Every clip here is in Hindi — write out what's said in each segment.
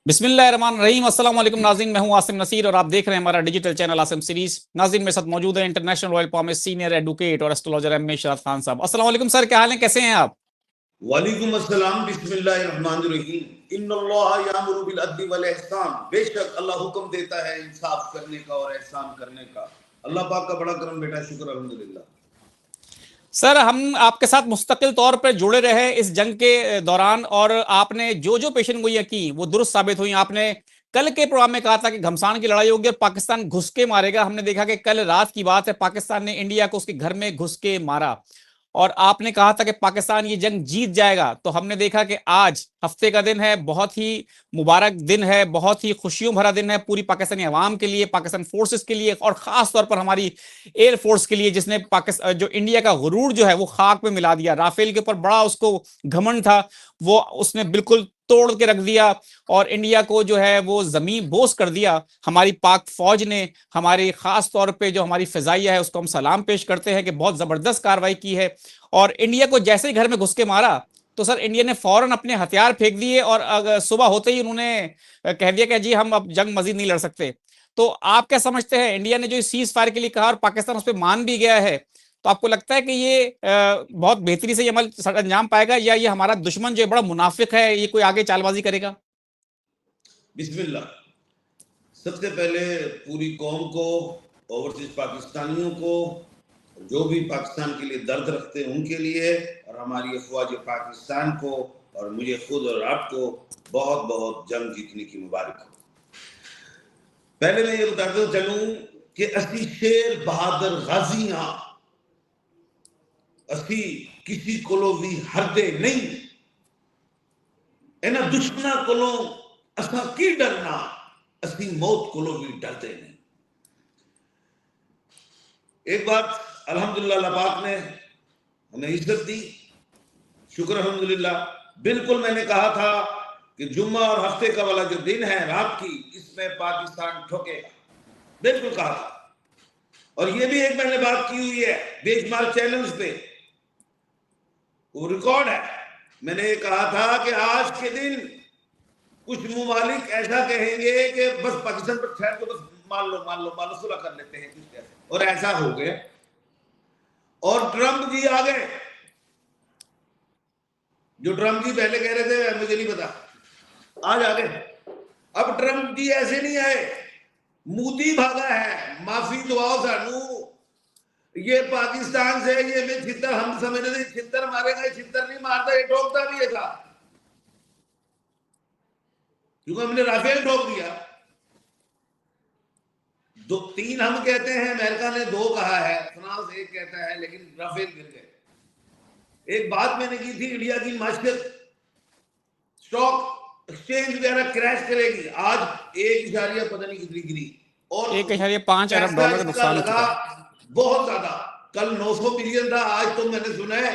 बिस्मिल्लाहिर्रहमानिर्रहीम। अस्सलाम वालेकुम नाज़रीन, मैं हूं आसिम नसीर और आप देख रहे हैं हमारा डिजिटल चैनल आसिम सीरीज। नाज़रीन मेरे साथ मौजूद है international royal palmist senior advocate और astrologer M A Ishrat Khan साहब। अस्सलाम वालेकुम सर, क्या हाल है, कैसे हैं आप? वालेकुम अस्सलाम। बिस्मिल्लाहिर्रहमानिर्रहीम। इन्नल्लाह यामुरु बिल अद्ली वल इहसान। बेशक अल्लाह हुक्म देता है इंसाफ करने का और एहसान करने का। अल्लाह पाक का बड़ा करम बेटा, शुक्र अल्हम्दुलिल्लाह। सर, हम आपके साथ मुस्तकिल तौर पर जुड़े रहे इस जंग के दौरान और आपने जो जो पेशन गोइयां की वो दुरुस्त साबित हुई। आपने कल के प्रोग्राम में कहा था कि घमसान की लड़ाई होगी और पाकिस्तान घुस के मारेगा। हमने देखा कि कल रात की बात है, पाकिस्तान ने इंडिया को उसके घर में घुस के मारा और आपने कहा था कि पाकिस्तान ये जंग जीत जाएगा। तो हमने देखा कि आज हफ्ते का दिन है, बहुत ही मुबारक दिन है, बहुत ही खुशियों भरा दिन है पूरी पाकिस्तानी अवाम के लिए, पाकिस्तान फोर्सेस के लिए और खास तौर पर हमारी एयर फोर्स के लिए, जिसने पाकिस्तान जो इंडिया का गुरूर जो है वो खाक में मिला दिया। राफेल के ऊपर बड़ा उसको घमंड था, वो उसने बिल्कुल तोड़ के रख दिया और इंडिया को जो है वो जमीन बोस कर दिया। हमारी पाक फौज ने, हमारी खास तौर पे जो हमारी फिजाइया है उसको हम सलाम पेश करते हैं कि बहुत जबरदस्त कार्रवाई की है। और इंडिया को जैसे ही घर में घुस के मारा तो सर इंडिया ने फौरन अपने हथियार फेंक दिए और सुबह होते ही उन्होंने कह दिया कि जी हम अब जंग मजीद नहीं लड़ सकते। तो आप क्या समझते हैं, इंडिया ने जो सीज फायर के लिए कहा और पाकिस्तान उस पर मान भी गया है, तो आपको लगता है कि ये बहुत बेहतरी से ये अमल अंजाम पाएगा या ये हमारा दुश्मन जो है बड़ा मुनाफिक है, ये कोई आगे चालबाजी करेगा? बिस्मिल्लाह। सबसे पहले पूरी कौम को, ओवरसीज पाकिस्तानियों को, जो भी पाकिस्तान के लिए दर्द रखते हैं उनके लिए, और हमारी अफवाज पाकिस्तान को और मुझे खुद और आपको बहुत बहुत जंग जीतने की मुबारक हो। पहले मैं ये बताते चलूं कि असी शेर बहादुर गाजियां, असी किसी को भी हरदे नहीं, इन्हां दुश्मना को असा की डरना, असी मौत को भी डरते नहीं। एक बात अल्हम्दुलिल्लाह, अल्लाह पाक ने हमें इज्जत दी, शुक्र अल्हम्दुलिल्लाह। बिल्कुल मैंने कहा था कि जुम्मा और हफ्ते का वाला जो दिन है रात की, इसमें पाकिस्तान ठोकेगा, बिल्कुल कहा था। और ये भी एक मैंने बात की हुई है बेशुमार चैनल्स पे, वो रिकॉर्ड है। मैंने ये कहा था कि आज के दिन कुछ मुमालिक ऐसा कहेंगे कि बस पाकिस्तान पर खैर तो बस मान लो सुलह कर लेते हैं कुछ कैसे, और ऐसा हो गया। और ट्रंप जी आ गए। जो ट्रंप जी पहले कह रहे थे मुझे नहीं पता, आज आ गए। अब ट्रंप जी ऐसे नहीं आए, मोदी भागा है, माफी दुआओ सानू, ये पाकिस्तान से ये भी छितर, हम समझ रहे थे छितर मारेगा, छितर नहीं मारता, ये ठोकता भी है था, क्योंकि हमने राफेल ठोक दिया। दो तीन हम कहते हैं, अमेरिका ने दो कहा है, फ्रांस एक कहता है, लेकिन राफेल गिर गए। एक बात मैंने की थी, इंडिया की मार्केट स्टॉक एक्सचेंज वगैरह क्रैश करेगी, आज 1 पता नहीं कितनी गिरी, और 1.5 अरब डॉलर का नुकसान हो चुका, बहुत ज्यादा। कल 900 बिलियन था, आज तो मैंने सुना है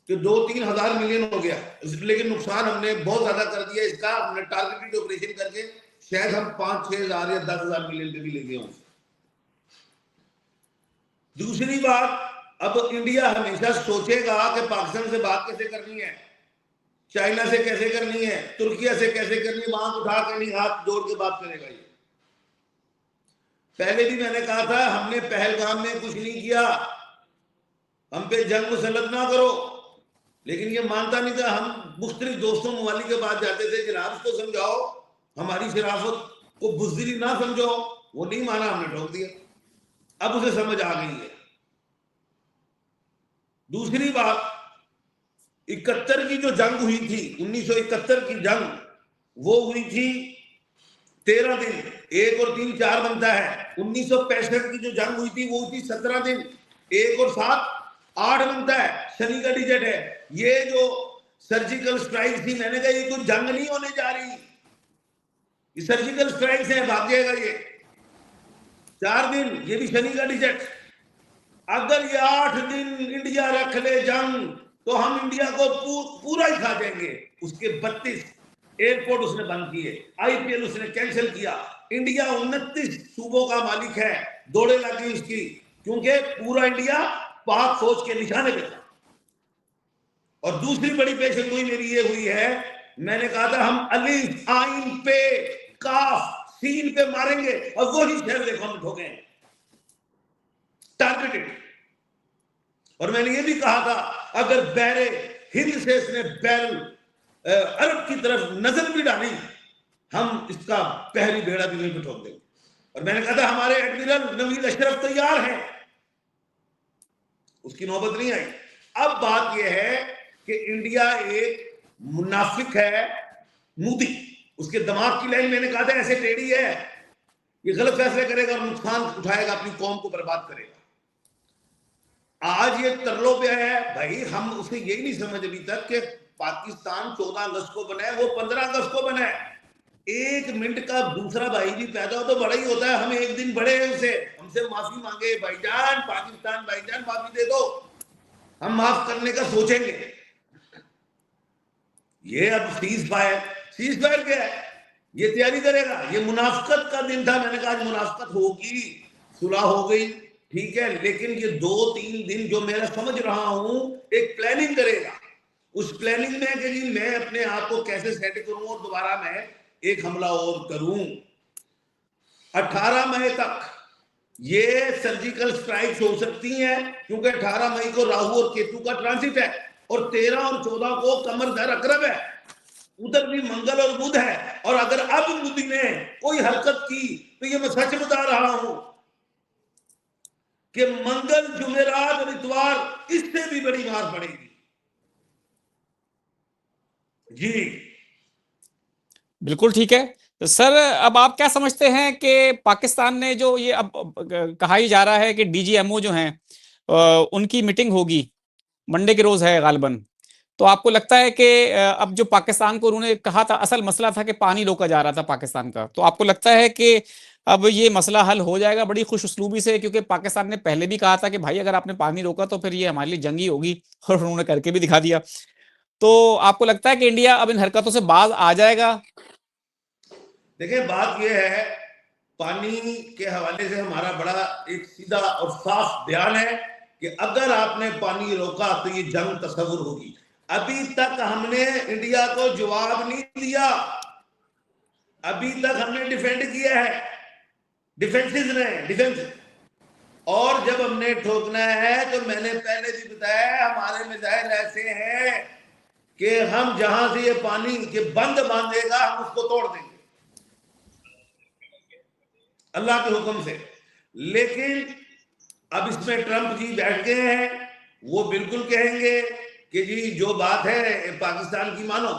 कि 2-3 हजार मिलियन हो गया। लेकिन नुकसान हमने बहुत ज्यादा कर दिया इसका। हमने टारगेटेड ऑपरेशन करके शायद हम 5-6 हजार या 10 हजार मिलियन पे भी लेके होंगे। दूसरी बात, अब इंडिया हमेशा सोचेगा कि पाकिस्तान से बात कैसे करनी है, चाइना से कैसे करनी है, तुर्किया से कैसे करनी है, वहां उठा के नहीं हाथ जोड़ के बात करेगा। ये पहले भी मैंने कहा था, हमने पहलगाम में कुछ नहीं किया, हम पे जंग मुसल्लत ना करो, लेकिन ये मानता नहीं था। हम मुख्तलिफ दोस्तों ममालिक के पास जाते थे, जनाब को समझाओ, हमारी शराफत को बुज़दिली ना समझो, वो नहीं माना, हमने ठोक दिया। अब उसे समझ आ गई है। दूसरी बात, 71 की जो जंग हुई थी, 1971 की जंग, वो हुई थी 13 दिन, 1 और 3 4 बनता है। 1965 की जो जंग हुई थी वो हुई थी 17 दिन, 1 और 7 8 बनता है, शनि का डिजिट है। ये जो सर्जिकल स्ट्राइक थी, मैंने कहा ये कोई जंग नहीं होने जा रही, ये सर्जिकल स्ट्राइक है, भाग जाएगा ये। 4 दिन, ये भी शनि का डिजिट। अगर ये 8 दिन इंडिया रख ले जंग, तो हम इंडिया को पूरा ही खा देंगे। उसके 32 एयरपोर्ट उसने बंद किए, आईपीएल उसने कैंसिल किया। इंडिया 29 सूबों का मालिक है, दौड़े लगी उसकी, क्योंकि पूरा इंडिया पाक फौज के निशाने पे था। और दूसरी बड़ी पेशेंगोई मेरी ये हुई है मैंने कहा था हम अलिफ आइन पे काफ सीन पे मारेंगे और वही शहर देखो हम ठोके टारगेटेड। और मैंने ये भी कहा था अगर बहरे हिंद से इसने बैरल अरब की तरफ नजर भी डाली हम इसका पहली बेड़ा भी नहीं ठोक देंगे। और मैंने कहा था हमारे एडमिरल नवीद अशरफ तैयार हैं, उसकी नौबत नहीं आई। अब बात यह है कि इंडिया एक मुनाफिक है, मोदी उसके दिमाग की लाइन मैंने कहा था ऐसे टेढ़ी है, ये गलत फैसले करेगा और नुकसान उठाएगा, अपनी कौम को बर्बाद करेगा। आज ये तरलों पे है भाई, हम उसे यही नहीं समझ अभी तक कि पाकिस्तान 14 अगस्त को बना है, वो 15 अगस्त को बना है। 1 मिनट का दूसरा भाई जी पैदा हो तो बड़ा ही होता है, हम एक दिन बड़े हैं उसे, हमसे माफी मांगे भाईजान, पाकिस्तान भाईजान माफी दे दो, हम माफ करने का सोचेंगे। ये अब सीज फायर क्या है, ये तैयारी करेगा, ये मुनाफकत का दिन था। मैंने कहा मुनाफकत होगी, सुलह हो गई, ठीक है, लेकिन ये 2-3 दिन जो मैं समझ रहा हूं एक प्लानिंग करेगा। उस प्लानिंग में कि जी मैं अपने आप को कैसे सेट करूं और दोबारा मैं एक हमला और करूं। 18 मई तक ये सर्जिकल स्ट्राइक्स हो सकती हैं, क्योंकि 18 मई को राहु और केतु का ट्रांसिट है और 13 और 14 को कमर दर अकरब है, उधर भी मंगल और बुध है। और अगर अब मोदी ने कोई हरकत की तो ये मैं सच बता रहा हूं कि मंगल, जुमेरात और इतवार इससे भी बड़ी मार पड़ेगी जी। बिल्कुल ठीक है। तो सर अब आप क्या समझते हैं कि पाकिस्तान ने जो ये अब कहा ही जा रहा है कि डीजीएमओ जो हैं उनकी मीटिंग होगी मंडे के रोज है गालिबन, तो आपको लगता है कि अब जो पाकिस्तान को उन्होंने कहा था, असल मसला था कि पानी रोका जा रहा था पाकिस्तान का, तो आपको लगता है कि अब ये मसला हल हो जाएगा बड़ी खुश उस्लूबी से? क्योंकि पाकिस्तान ने पहले भी कहा था कि भाई अगर आपने पानी रोका तो फिर ये हमारे लिए जंगी होगी, और उन्होंने करके भी दिखा दिया। तो आपको लगता है कि इंडिया अब इन हरकतों से बाज आ जाएगा? देखिए बात यह है, पानी के हवाले से हमारा बड़ा एक सीधा और साफ बयान है कि अगर आपने पानी रोका तो ये जंग तस्वुर होगी। अभी तक हमने इंडिया को जवाब नहीं दिया, अभी तक हमने डिफेंड किया है, डिफेंस। और जब हमने ठोकना है तो मैंने पहले भी बताया हमारे मिसाइल ऐसे हैं कि हम जहां से ये पानी के बंद बांधेगा हम उसको तोड़ देंगे अल्लाह के हुक्म से। लेकिन अब इसमें ट्रंप जी बैठ गए हैं, वो बिल्कुल कहेंगे कि जी जो बात है पाकिस्तान की मानो,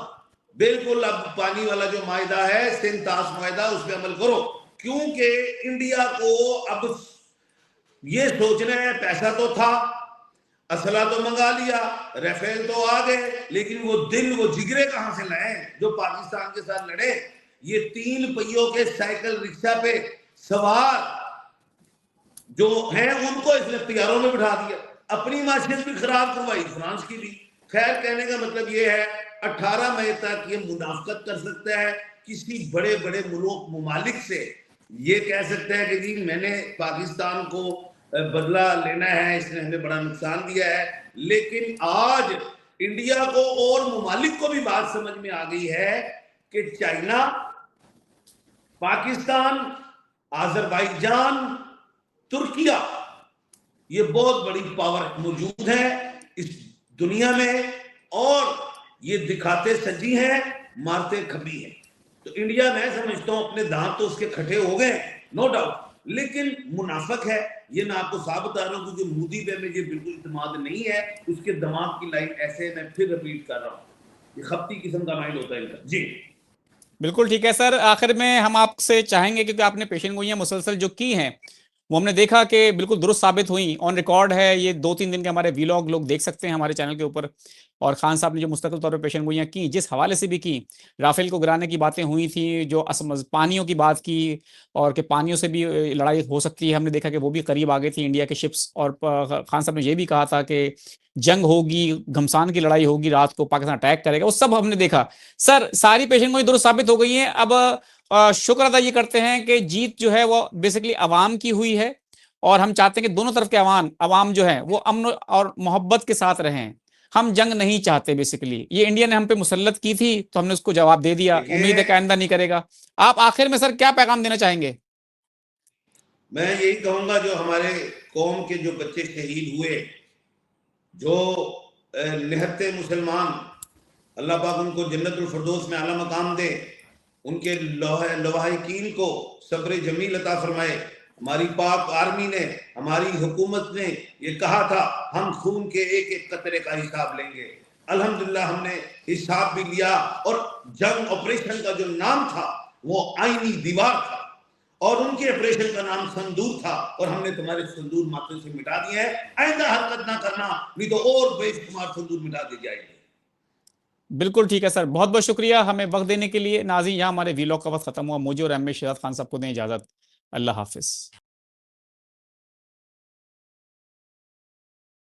बिल्कुल अब पानी वाला जो मायदा है सिंतास मायदा उस पर अमल करो, क्योंकि इंडिया को अब ये सोचना है पैसा तो था, असला तो मंगा लिया, राफेल तो आ गए, लेकिन वो दिल वो जिगरे कहां से लाए जो पाकिस्तान के साथ लड़े। ये 3 पहियों के साइकिल रिक्शा पे सवार जो हैं उनको इसने तैयारों में बिठा दिया, अपनी माशियत भी खराब करवाई, फ्रांस की भी। खैर कहने का मतलब ये है 18 मई तक ये मुनाफकत कर सकता है, किसी बड़े बड़े मुल्क मुमालिक से ये कह सकता है कि जी मैंने पाकिस्तान को बदला लेना है, इसने हमें बड़ा नुकसान दिया है। लेकिन आज इंडिया को और मुमालिक को भी बात समझ में आ गई है कि चाइना, पाकिस्तान, आजरबाईजान, तुर्किया, ये बहुत बड़ी पावर मौजूद है इस दुनिया में, और ये दिखाते सजी हैं मारते खबी हैं। तो इंडिया मैं समझता हूं अपने दांत तो उसके खटे हो गए नो डाउट, लेकिन मुनाफिक है ये मैं आपको साफ बता रहा हूं, क्योंकि मोदी पे मुझे बिल्कुल इत्मीनान नहीं है। उसके दिमाग की लाइन ऐसे, मैं फिर रिपीट कर रहा हूं, ये खपती किस्म का माइंड होता है इनका जी। बिल्कुल ठीक है सर। आखिर में हम आपसे चाहेंगे, क्योंकि आपने पेशेंट गोइयां मुसलसल जो की हैं वो हमने देखा कि बिल्कुल दुरुस्त साबित हुई, ऑन रिकॉर्ड है, ये 2-3 दिन के हमारे वीलॉग लोग देख सकते हैं हमारे चैनल के ऊपर। और खान साहब ने जो मुस्तकिल तौर पर पेशेंट गोइयां की, जिस हवाले से भी की, राफेल को गिराने की बातें हुई थी, जो पानियों की बात की, और कि पानियों से भी लड़ाई हो सकती है, हमने देखा कि वो भी करीब आ गई थी इंडिया के शिप्स। और खान साहब ने ये भी कहा था कि जंग होगी, घमसान की लड़ाई होगी, रात को पाकिस्तान अटैक करेगा, वो सब हमने देखा। सर सारी पेशेंट गोई दुरुस्त साबित हो गई हैं। अब शुक्र अदा ये करते हैं कि जीत जो है वो बेसिकली अवाम की हुई है, और हम चाहते हैं कि दोनों तरफ के अवाम जो है वो अमन और मोहब्बत के साथ रहें, हम जंग नहीं चाहते। बेसिकली ये इंडिया ने हम पे मुसल्लत की थी तो हमने उसको जवाब दे दिया, देखिए, उम्मीद है कि आइंदा नहीं करेगा। आप आखिर में सर क्या पैगाम देना चाहेंगे? मैं यही कहूंगा, जो हमारे कौम के जो बच्चे शहीद हुए, जो निहत्ते मुसलमान, अल्लाह पाक उनको जन्नतुल फिरदौस में आला मकाम दे, उनके लवाहिकीन को सब्र जमील अता फरमाए। हमारी पाक आर्मी ने, हमारी हुकूमत ने ये कहा था हम खून के एक एक कतरे का हिसाब लेंगे। अल्हम्दुलिल्लाह हमने हिसाब भी लिया, और जंग ऑपरेशन का जो नाम था वो आईनी दीवार था, और उनके ऑपरेशन का नाम संदूर था, और हमने तुम्हारे संदूर माथे से मिटा दिए हैं। आइंदा हरकत ना करना, नहीं तो और बेशुमार संदूर मिटा दिए जाएंगे। बिल्कुल ठीक है सर, बहुत बहुत शुक्रिया हमें वक्त देने के लिए। नाज़रीन, यहाँ हमारे वीलॉग का वक्त खत्म हुआ। मुझे और एम ए शहजाद खान साहब को दें इजाजत। अल्लाह हाफिज।